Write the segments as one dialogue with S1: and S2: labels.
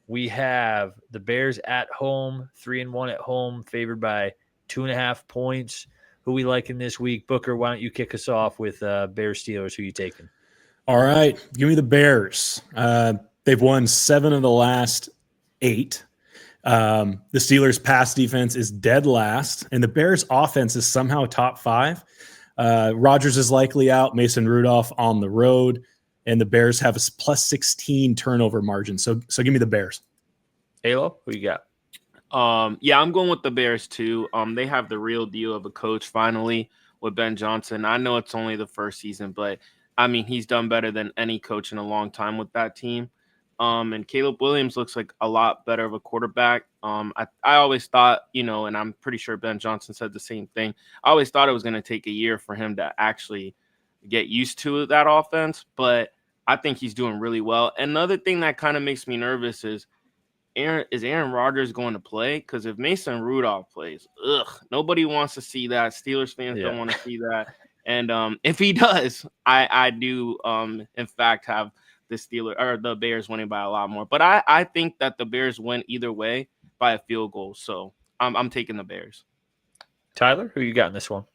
S1: we have the Bears at home, 3-1 at home, favored by 2.5 points. Who we liking this week? Booker, why don't you kick us off with Bears Steelers? Who you taking?
S2: All right, give me the Bears. They've won 7 of the last 8. The Steelers' pass defense is dead last, and the Bears' offense is somehow top 5. Rodgers is likely out. Mason Rudolph on the road, and the Bears have a plus 16 turnover margin. So give me the Bears.
S1: Halo, who you got?
S3: Yeah, I'm going with the Bears too. They have the real deal of a coach finally with Ben Johnson. I know it's only the first season, but I mean he's done better than any coach in a long time with that team. And Caleb Williams looks like a lot better of a quarterback. I always thought, and I'm pretty sure Ben Johnson said the same thing. I always thought it was going to take a year for him to actually get used to that offense, but I think he's doing really well. Another thing that kind of makes me nervous is Aaron Rodgers going to play? Because if Mason Rudolph plays, nobody wants to see that. Steelers fans don't want to see that. And if he does, I do in fact have the Bears winning by a lot more. But I think that the Bears win either way by a field goal. So I'm taking the Bears.
S1: Tyler, who you got in this one?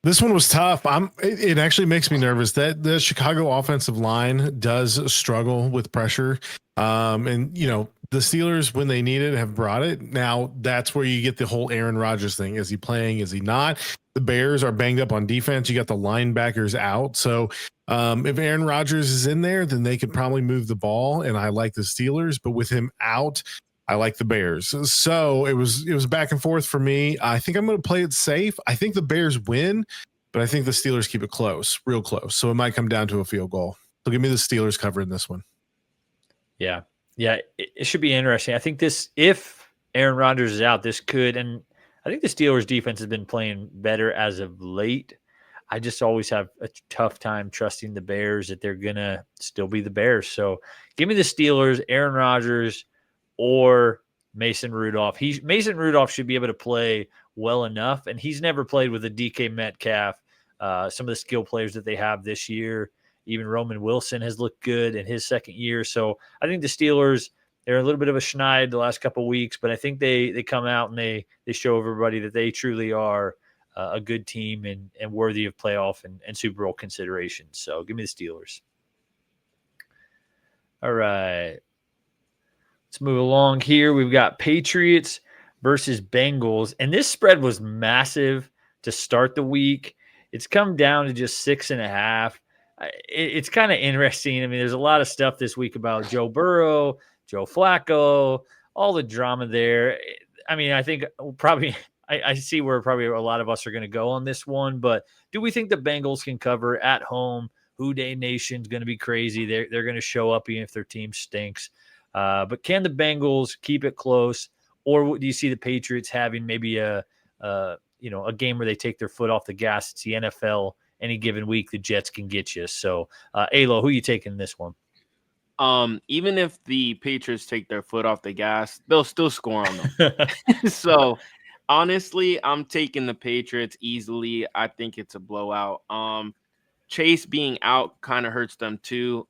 S4: This one was tough. It actually makes me nervous that the Chicago offensive line does struggle with pressure. And the Steelers, when they need it, have brought it. Now that's where you get the whole Aaron Rodgers thing. Is he playing? Is he not? The Bears are banged up on defense. You got the linebackers out. So if Aaron Rodgers is in there, then they could probably move the ball. And I like the Steelers, but with him out, I like the Bears. So it was back and forth for me. I think I'm going to play it safe. I think the Bears win, but I think the Steelers keep it close, real close. So it might come down to a field goal. So give me the Steelers covering this one.
S1: Yeah. It should be interesting. I think if Aaron Rodgers is out, this could, and I think the Steelers defense has been playing better as of late. I just always have a tough time trusting the Bears that they're going to still be the Bears. So give me the Steelers, Aaron Rodgers, or Mason Rudolph. Mason Rudolph should be able to play well enough, and he's never played with a DK Metcalf. Some of the skill players that they have this year, even Roman Wilson has looked good in his second year. So I think the Steelers, they're a little bit of a schneid the last couple of weeks, but I think they come out and they show everybody that they truly are a good team and worthy of playoff and Super Bowl consideration. So give me the Steelers. All right. Let's move along here. We've got Patriots versus Bengals, and this spread was massive to start the week. It's come down to just 6.5. It's kind of interesting. I mean, there's a lot of stuff this week about Joe Burrow, Joe Flacco, all the drama there. I mean, I think probably I see where probably a lot of us are going to go on this one, but do we think the Bengals can cover at home? Who Day Nation's going to be crazy. They're going to show up even if their team stinks. But can the Bengals keep it close, or do you see the Patriots having maybe a game where they take their foot off the gas? It's the NFL. Any given week, the Jets can get you. So, Alo, who are you taking in this one?
S3: Even if the Patriots take their foot off the gas, they'll still score on them. So, honestly, I'm taking the Patriots easily. I think it's a blowout. Chase being out kind of hurts them too.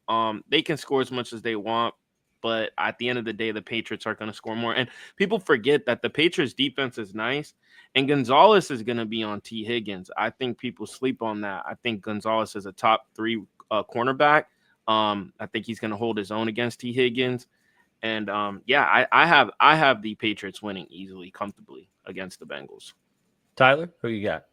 S3: They can score as much as they want, but at the end of the day, the Patriots are going to score more. And people forget that the Patriots defense is nice, and Gonzalez is going to be on T. Higgins. I think people sleep on that. I think Gonzalez is a top 3 cornerback. I think he's going to hold his own against T. Higgins. And I have the Patriots winning easily, comfortably against the Bengals.
S1: Tyler, who you got?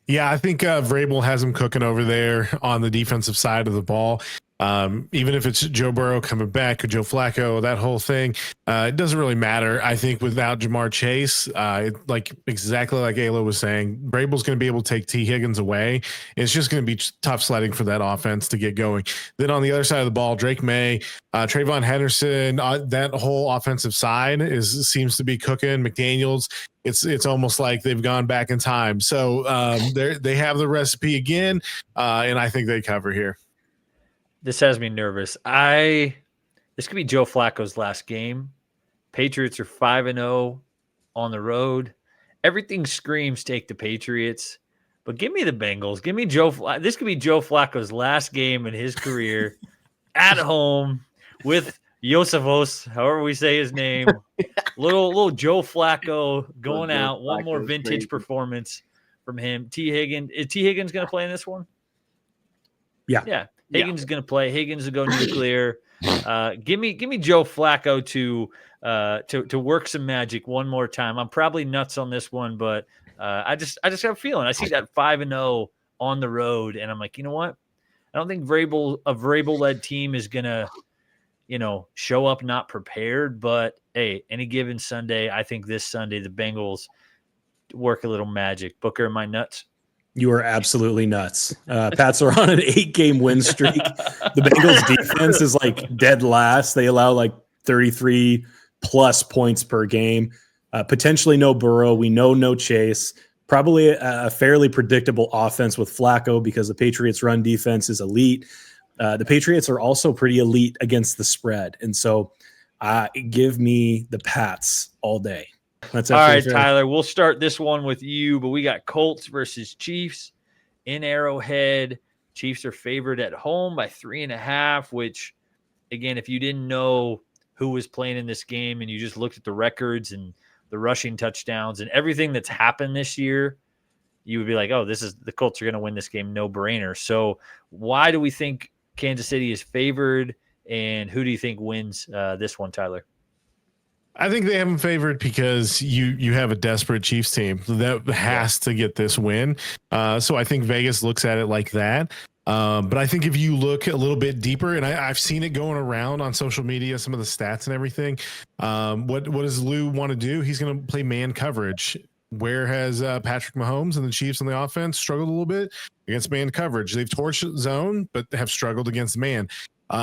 S4: Yeah, I think Vrabel has him cooking over there on the defensive side of the ball. Even if it's Joe Burrow coming back or Joe Flacco, that whole thing, it doesn't really matter. I think without Jamar Chase, exactly like Ayla was saying, Vrabel's going to be able to take T. Higgins away. It's just going to be tough sledding for that offense to get going. Then on the other side of the ball, Drake May, Trayvon Henderson, that whole offensive side seems to be cooking. McDaniels, it's almost like they've gone back in time. So they have the recipe again, and I think they cover here.
S1: This has me nervous. This could be Joe Flacco's last game. Patriots are 5-0 on the road. Everything screams take the Patriots, but give me the Bengals. Give me this could be Joe Flacco's last game in his career at home with Josefos, however we say his name. little Joe Flacco going
S3: Joe
S1: out. One more
S3: Flacco's
S1: vintage
S3: crazy.
S1: performance from him. T. Higgins. Is T. Higgins going to play in this one?
S2: Yeah.
S1: Yeah. Higgins is going to play. Higgins will go nuclear. Give me Joe Flacco to work some magic one more time. I'm probably nuts on this one, but I just have a feeling. I see that 5-0 on the road, and I'm like, you know what? I don't think a Vrabel-led team is gonna, show up not prepared. But hey, any given Sunday, I think this Sunday the Bengals work a little magic. Booker, am I nuts?
S2: You are absolutely nuts. Pats are on an 8-game win streak. The Bengals defense is like dead last. They allow like 33 plus points per game. Potentially no Burrow. We know no Chase. Probably a fairly predictable offense with Flacco because the Patriots' run defense is elite. The Patriots are also pretty elite against the spread. And so give me the Pats all day. That's
S1: all right, Tyler. We'll start this one with you, but we got Colts versus Chiefs in Arrowhead. Chiefs are favored at home by 3.5, which, again, if you didn't know who was playing in this game and you just looked at the records and the rushing touchdowns and everything that's happened this year, you would be like, oh, the Colts are going to win this game, no brainer. So why do we think Kansas City is favored, and who do you think wins this one, Tyler?
S4: I think they have them favored because you have a desperate Chiefs team that has to get this win. So I think Vegas looks at it like that. But I think if you look a little bit deeper, and I've seen it going around on social media, some of the stats and everything. What does Lou want to do? He's going to play man coverage. Where has Patrick Mahomes and the Chiefs on the offense struggled a little bit against man coverage? They've torched zone, but have struggled against man.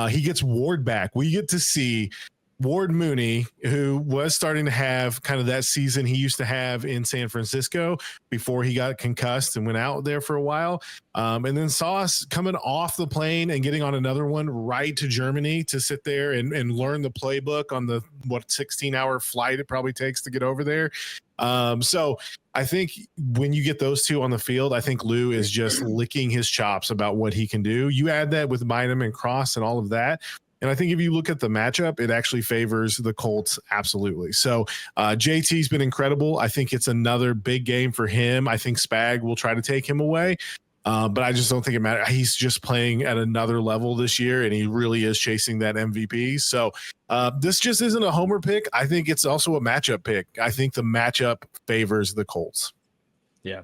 S4: He gets Ward back. We get to see Ward Mooney, who was starting to have kind of that season he used to have in San Francisco before he got concussed and went out there for a while. And then saw us coming off the plane and getting on another one right to Germany to sit there and learn the playbook on the 16-hour flight it probably takes to get over there. So I think when you get those two on the field, I think Lou is just licking his chops about what he can do. You add that with Bynum and Cross and all of that. And I think if you look at the matchup, it actually favors the Colts. Absolutely. So JT's been incredible. I think it's another big game for him. I think Spag will try to take him away. But I just don't think it matters. He's just playing at another level this year, and he really is chasing that MVP. So this just isn't a homer pick. I think it's also a matchup pick. I think the matchup favors the Colts.
S1: Yeah.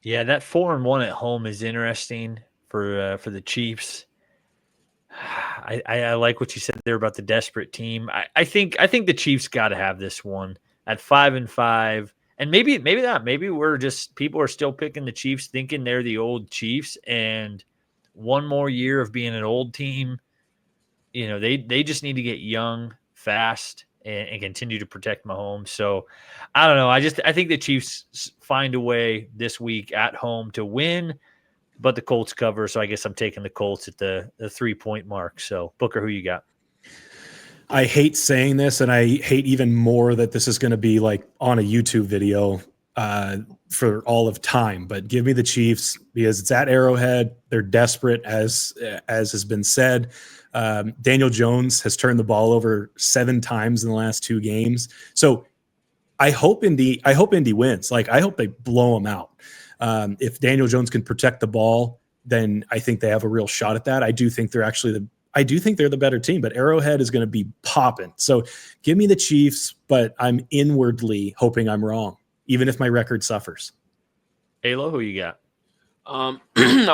S1: Yeah, that 4-1 at home is interesting for the Chiefs. I like what you said there about the desperate team. I think the Chiefs got to have this one at 5-5, and maybe not. Maybe people are still picking the Chiefs, thinking they're the old Chiefs, and one more year of being an old team. They just need to get young, fast, and continue to protect Mahomes. So I don't know. I think the Chiefs find a way this week at home to win. But the Colts cover, so I guess I'm taking the Colts at the 3-point mark. So, Booker, who you got?
S2: I hate saying this, and I hate even more that this is going to be like on a YouTube video for all of time. But give me the Chiefs because it's at Arrowhead. They're desperate, as has been said. Daniel Jones has turned the ball over 7 times in the last 2 games. So I hope Indy wins. Like, I hope they blow them out. If Daniel Jones can protect the ball, then I think they have a real shot at that. I do think they're the better team, but Arrowhead is going to be popping. So give me the Chiefs, but I'm inwardly hoping I'm wrong, even if my record suffers.
S1: Alo, who you got?
S3: I'm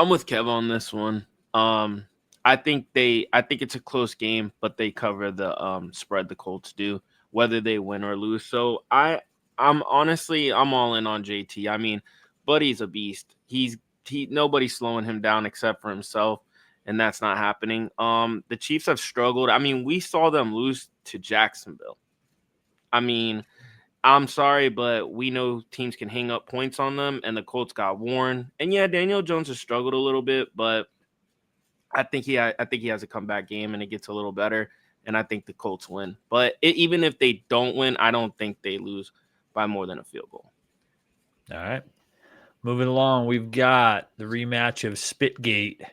S3: with Kev on this one. I think it's a close game, but they cover the spread. The Colts do, whether they win or lose. So I'm all in on JT. I mean, Buddy's a beast. Nobody's slowing him down except for himself, and that's not happening. The Chiefs have struggled. I mean, we saw them lose to Jacksonville. I mean, I'm sorry, but we know teams can hang up points on them, and the Colts got worn. And yeah, Daniel Jones has struggled a little bit, but I think he has a comeback game, and it gets a little better, and I think the Colts win. But even if they don't win, I don't think they lose by more than a field goal.
S1: All right. Moving along, we've got the rematch of Spitgate.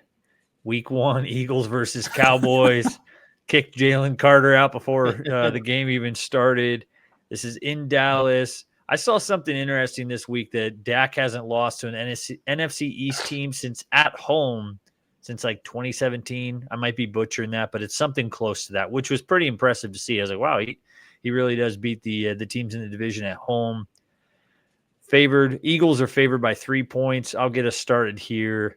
S1: Week 1, Eagles versus Cowboys. kicked Jalen Carter out before the game even started. This is in Dallas. I saw something interesting this week that Dak hasn't lost to an NFC East team since at home since like 2017. I might be butchering that, but it's something close to that, which was pretty impressive to see. I was like, wow, he really does beat the teams in the division at home. Eagles are favored by 3 points. I'll get us started here.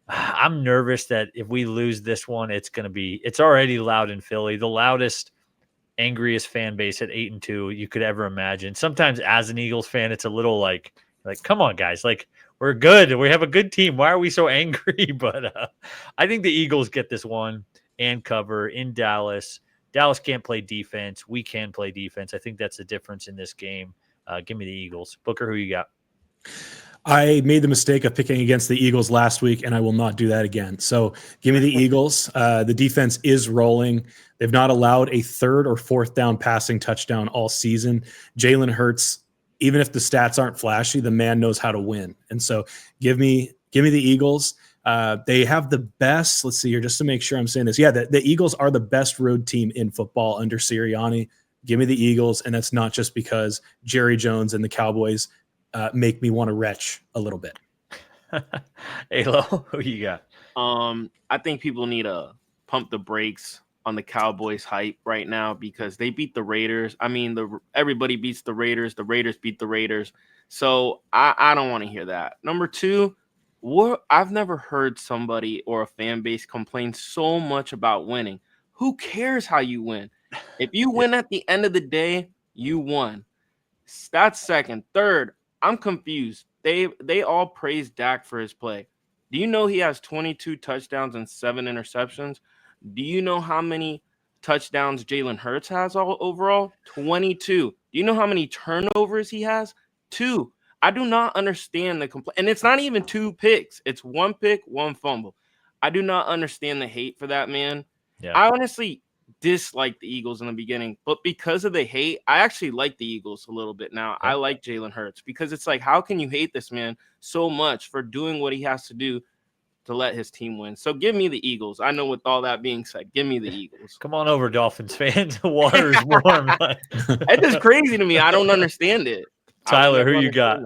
S1: I'm nervous that if we lose this one, it's already loud in Philly, the loudest, angriest fan base at 8-2 you could ever imagine. Sometimes as an Eagles fan, it's a little like, come on, guys, like we're good. We have a good team. Why are we so angry? But I think the Eagles get this one and cover in Dallas. Dallas can't play defense. We can play defense. I think that's the difference in this game. Give me the Eagles. Booker, who you got?
S2: I made the mistake of picking against the Eagles last week, and I will not do that again. So give me the Eagles. The defense is rolling. They've not allowed a third or fourth down passing touchdown all season. Jalen Hurts, even if the stats aren't flashy, the man knows how to win. And so give me the Eagles. They have the best, let's see here, just to make sure I'm saying this. Yeah, the Eagles are the best road team in football under Sirianni. Give me the Eagles, and that's not just because Jerry Jones and the Cowboys make me want to retch a little bit.
S1: Alo, who you got?
S3: I think people need to pump the brakes on the Cowboys hype right now because they beat the Raiders. I mean, everybody beats the Raiders. The Raiders beat the Raiders. So I don't want to hear that. Number two, I've never heard somebody or a fan base complain so much about winning. Who cares how you win? If you win at the end of the day, you won. That's second. Third, I'm confused. They all praise Dak for his play. Do you know he has 22 touchdowns and 7 interceptions? Do you know how many touchdowns Jalen Hurts has overall? 22. Do you know how many turnovers he has? 2. I do not understand the complaint. And it's not even 2 picks. It's 1 pick, 1 fumble. I do not understand the hate for that man.
S1: Yeah.
S3: I honestly disliked the Eagles in the beginning, but because of the hate, I actually like the Eagles a little bit now.
S1: Yeah.
S3: I like Jalen Hurts because it's like, how can you hate this man so much for doing what he has to do to let his team win? So give me the Eagles. I know with all that being said, give me the Eagles.
S1: Come on over, Dolphins fans. The water is warm.
S3: It's just crazy to me. I don't understand it.
S1: Tyler, who you got?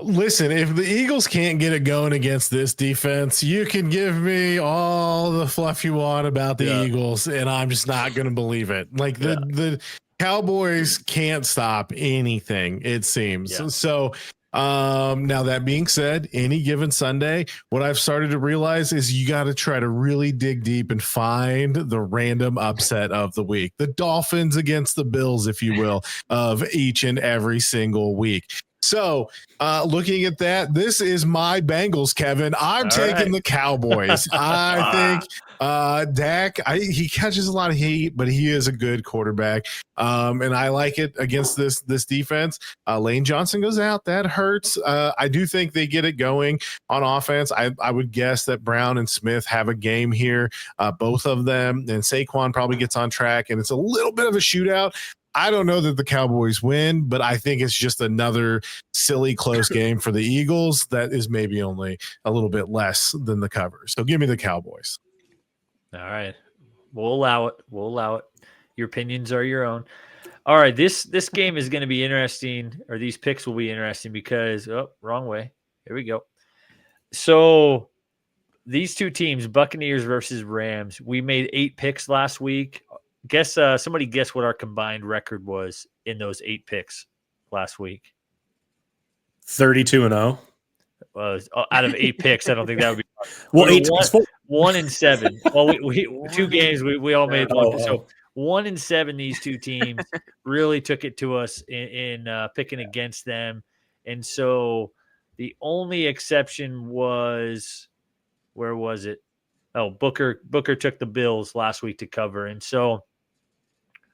S4: Listen, if the Eagles can't get it going against this defense, you can give me all the fluff you want about the Eagles, and I'm just not going to believe it. Like the Cowboys can't stop anything, it seems.
S1: Yeah.
S4: So now that being said, any given Sunday, what I've started to realize is you got to try to really dig deep and find the random upset of the week, the Dolphins against the Bills, if you will, of each and every single week. So looking at that, this is my Bengals, Kevin. I'm taking the Cowboys. I think Dak, he catches a lot of heat, but he is a good quarterback. And I like it against this defense. Lane Johnson goes out. That hurts. I do think they get it going on offense. I would guess that Brown and Smith have a game here, both of them. And Saquon probably gets on track, and it's a little bit of a shootout. I don't know that the Cowboys win, but I think it's just another silly close game for the Eagles that is maybe only a little bit less than the cover. So give me the Cowboys.
S1: All right. We'll allow it. Your opinions are your own. All right. This game is going to be interesting, or these picks will be interesting because, wrong way. Here we go. So these two teams, Buccaneers versus Rams, we made 8 picks last week. Somebody guess what our combined record was in those 8 picks last week.
S2: 32-0.
S1: Out of 8 picks, I don't think that would be.
S2: Well, 8
S1: 1-7. Well, we 2 games we all made one. So 1-7. These two teams really took it to us in picking against them, and so the only exception was, where was it? Oh, Booker took the Bills last week to cover, and so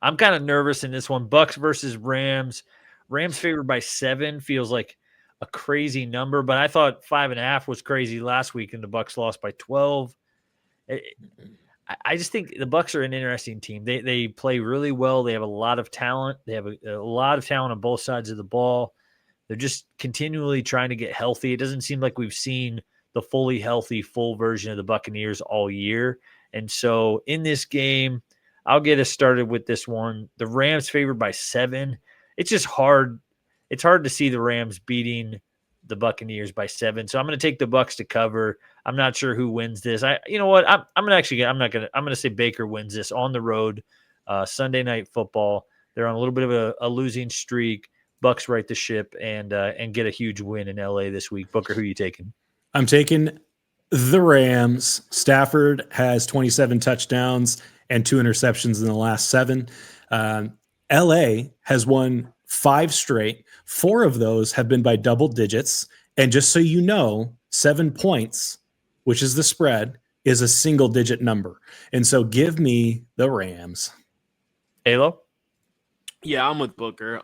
S1: I'm kind of nervous in this one. Bucks versus Rams. Rams favored by 7 feels like a crazy number, but I thought 5.5 was crazy last week, and the Bucks lost by 12. I just think the Bucks are an interesting team. They play really well. They have a lot of talent. They have a lot of talent on both sides of the ball. They're just continually trying to get healthy. It doesn't seem like we've seen the fully healthy, full version of the Buccaneers all year. And so in this game, I'll get us started with this one. The Rams favored by 7. It's just hard. It's hard to see the Rams beating the Buccaneers by 7. So I'm going to take the Bucs to cover. I'm not sure who wins this. You know what? I'm going to say Baker wins this on the road. Sunday Night Football. They're on a little bit of a losing streak. Bucs right the ship and get a huge win in LA this week. Booker, who are you taking?
S2: I'm taking the Rams. Stafford has 27 touchdowns and 2 interceptions in the last 7. LA has won 5 straight. 4 of those have been by double digits. And just so you know, 7 points, which is the spread, is a single digit number. And so give me the Rams.
S1: Alo?
S3: Yeah, I'm with Booker.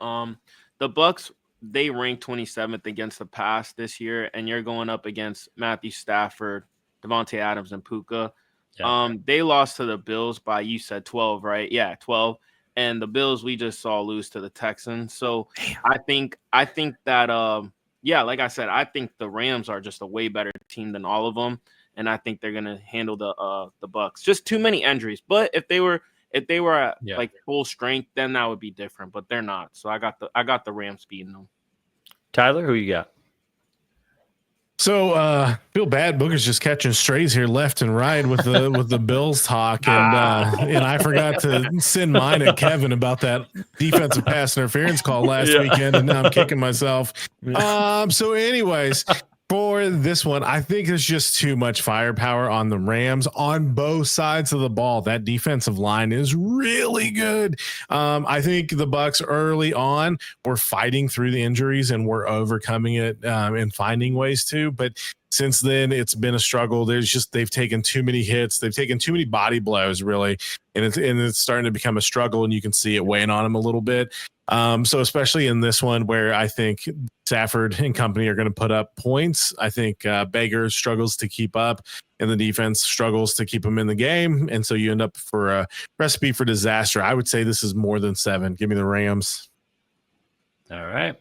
S3: The Bucs, they ranked 27th against the pass this year, and you're going up against Matthew Stafford, Devontae Adams, and Puka.
S1: Yeah.
S3: They lost to the Bills by, you said 12, right? Yeah, 12. And the Bills we just saw lose to the Texans. So I think that like I said, I think the Rams are just a way better team than all of them, and I think they're gonna handle the Bucs. Just too many injuries. But if they were at like full strength, then that would be different. But they're not. So I got the Rams beating them.
S1: Tyler, who you got?
S4: So feel bad. Booker's just catching strays here left and right with the Bills talk, and I forgot to send mine at Kevin about that defensive pass interference call last weekend, and now I'm kicking myself. So anyways, for this one, I think there's just too much firepower on the Rams on both sides of the ball. That defensive line is really good. I think the Bucs early on were fighting through the injuries and were overcoming it and finding ways to. But since then, it's been a struggle. They've taken too many hits. They've taken too many body blows, really, and it's starting to become a struggle. And you can see it weighing on them a little bit. So especially in this one where I think Stafford and company are going to put up points, I think Baker struggles to keep up and the defense struggles to keep him in the game. And so you end up for a recipe for disaster. I would say this is more than 7. Give me the Rams.
S1: All right.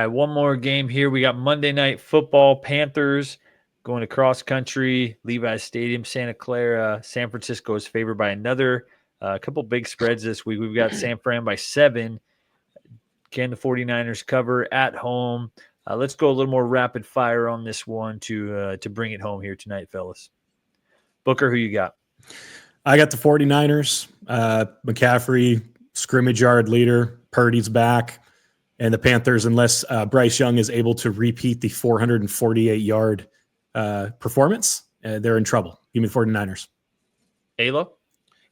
S1: One more game here. We got Monday Night Football. Panthers going to cross country, Levi's Stadium, Santa Clara. San Francisco is favored by another. A couple big spreads this week. We've got San Fran by 7. Can the 49ers cover at home? Let's go a little more rapid fire on this one to bring it home here tonight, fellas. Booker, who you got?
S2: I got the 49ers. McCaffrey, scrimmage yard leader. Purdy's back. And the Panthers, unless Bryce Young is able to repeat the 448-yard performance, they're in trouble. Give me the 49ers.
S1: Alo?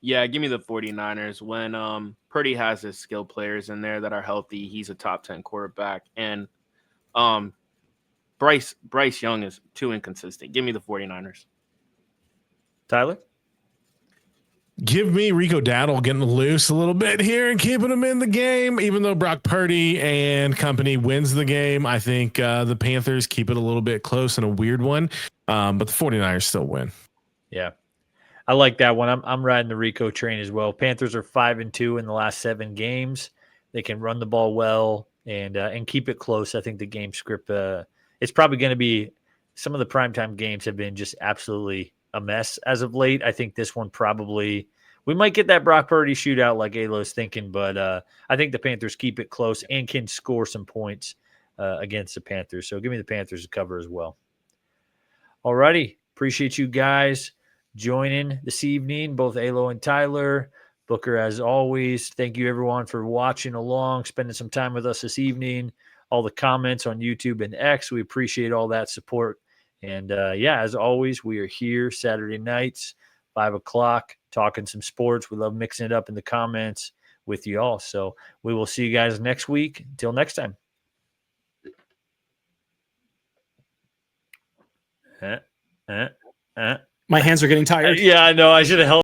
S3: Yeah, give me the 49ers. When Purdy has his skill players in there that are healthy, he's a top 10 quarterback. And Bryce Young is too inconsistent. Give me the 49ers.
S1: Tyler?
S4: Give me Rico Dowdle getting loose a little bit here and keeping him in the game. Even though Brock Purdy and company wins the game, I think the Panthers keep it a little bit close and a weird one. But the 49ers still win.
S1: Yeah. I like that one. I'm riding the Rico train as well. Panthers are 5-2 in the last 7 games. They can run the ball well and keep it close. I think the game script it's probably going to be some of the primetime games have been just absolutely a mess as of late. I think this one probably we might get that Brock Purdy shootout like Alo's thinking, but I think the Panthers keep it close and can score some points against the Panthers. So give me the Panthers to cover as well. All righty. Appreciate you guys joining this evening, both Alo and Tyler. Booker, as always, thank you everyone for watching along, spending some time with us this evening. All the comments on YouTube and X, we appreciate all that support. And as always, we are here Saturday nights, 5 o'clock, talking some sports. We love mixing it up in the comments with you all. So we will see you guys next week. Until next time.
S2: My hands are getting tired.
S1: Yeah, I know. I should have held